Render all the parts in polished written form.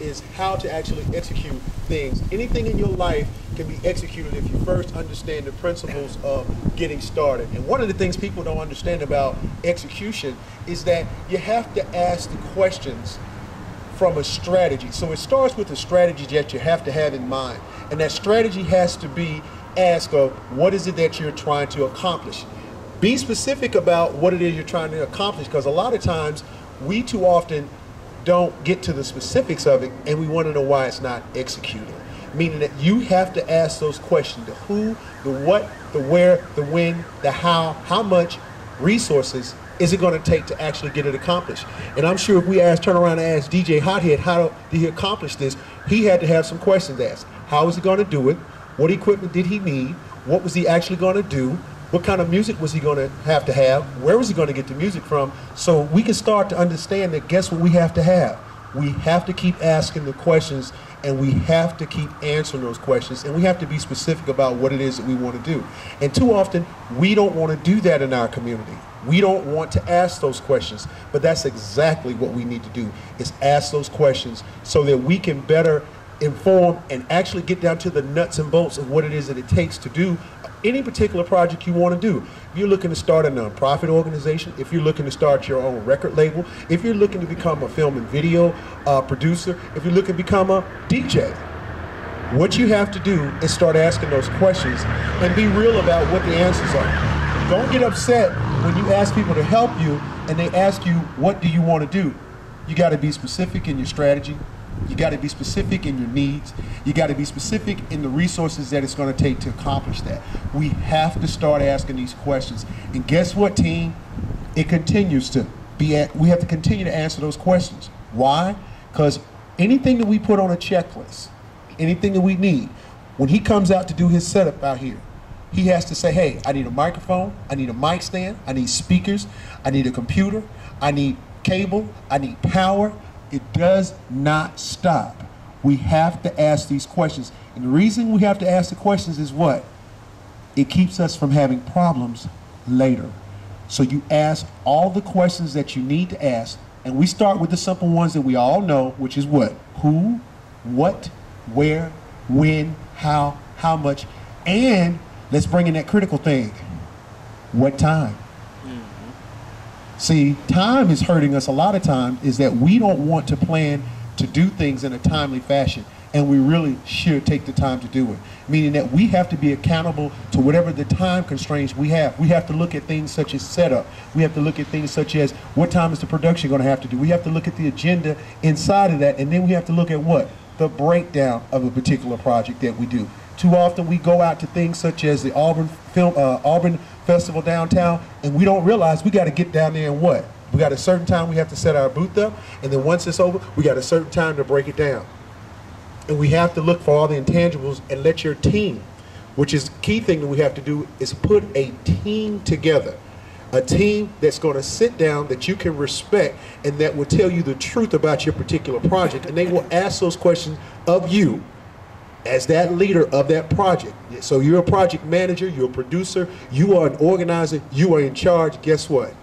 is how to actually execute things. Anything in your life can be executed if you first understand the principles of getting started. And one of the things people don't understand about execution is that you have to ask the questions from a strategy. So it starts with a strategy that you have to have in mind. And that strategy has to be asked of what is it that you're trying to accomplish. Be specific about what it is you're trying to accomplish, because a lot of times we too often don't get to the specifics of it and we want to know why it's not executed. Meaning that you have to ask those questions: the who, the what, the where, the when, the how much resources is it going to take to actually get it accomplished. And I'm sure if we turn around and ask DJ Hothead how did he accomplish this, he had to have some questions asked. How was he going to do it? What equipment did he need? What was he actually going to do? What kind of music was he going to have? Where was he going to get the music from? So we can start to understand that, guess what we have to have? We have to keep asking the questions, and we have to keep answering those questions, and we have to be specific about what it is that we want to do. And too often, we don't want to do that in our community. We don't want to ask those questions, but that's exactly what we need to do, is ask those questions so that we can better inform and actually get down to the nuts and bolts of what it is that it takes to do any particular project you want to do. If you're looking to start a nonprofit organization, if you're looking to start your own record label, if you're looking to become a film and video producer, if you're looking to become a DJ, what you have to do is start asking those questions and be real about what the answers are. Don't get upset when you ask people to help you and they ask you, what do you want to do? You got to be specific in your strategy. You got to be specific in your needs. You got to be specific in the resources that it's going to take to accomplish that. We have to start asking these questions. And guess what, team? It continues to be, we have to continue to answer those questions. Why? Because anything that we put on a checklist, anything that we need, when he comes out to do his setup out here, he has to say, hey, I need a microphone, I need a mic stand, I need speakers, I need a computer, I need cable, I need power. It does not stop. We have to ask these questions. And the reason we have to ask the questions is what? It keeps us from having problems later. So you ask all the questions that you need to ask, and we start with the simple ones that we all know, which is what? Who, what, where, when, how much, and let's bring in that critical thing. What time? See, time is hurting us a lot of times, is that we don't want to plan to do things in a timely fashion, and we really should take the time to do it. Meaning that we have to be accountable to whatever the time constraints we have. We have to look at things such as setup. We have to look at things such as what time is the production going to have to do. We have to look at the agenda inside of that, and then we have to look at what? The breakdown of a particular project that we do. Too often we go out to things such as the Auburn Festival downtown, and we don't realize we got to get down there and what? We got a certain time we have to set our booth up, and then once it's over, we got a certain time to break it down. And we have to look for all the intangibles and let your team, which is the key thing that we have to do, is put a team together. A team that's going to sit down, that you can respect, and that will tell you the truth about your particular project, and they will ask those questions of you as that leader of that project. So you're a project manager, you're a producer, you are an organizer, you are in charge. Guess what?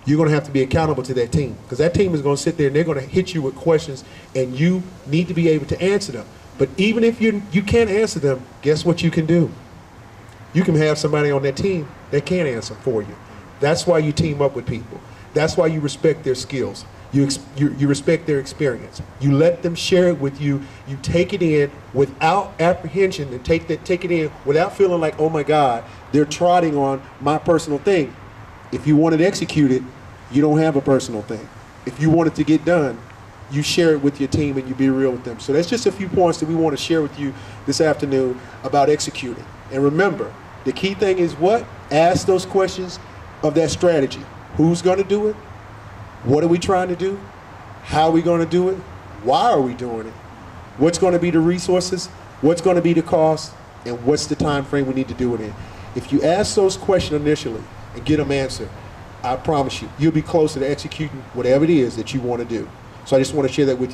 You're going to have to be accountable to that team, because that team is going to sit there and they're going to hit you with questions, and you need to be able to answer them. But even if you can't answer them, guess what you can do? You can have somebody on that team that can answer for you. That's why you team up with people. That's why you respect their skills. You respect their experience. You let them share it with you. You take it in without apprehension, and take it in without feeling like, oh my God, they're trotting on my personal thing. If you want it executed, you don't have a personal thing. If you want it to get done, you share it with your team and you be real with them. So that's just a few points that we want to share with you this afternoon about executing. And remember, the key thing is what? Ask those questions of that strategy. Who's going to do it? What are we trying to do? How are we going to do it? Why are we doing it? What's going to be the resources? What's going to be the cost? And what's the time frame we need to do it in? If you ask those questions initially and get them answered, I promise you, you'll be closer to executing whatever it is that you want to do. So I just want to share that with you.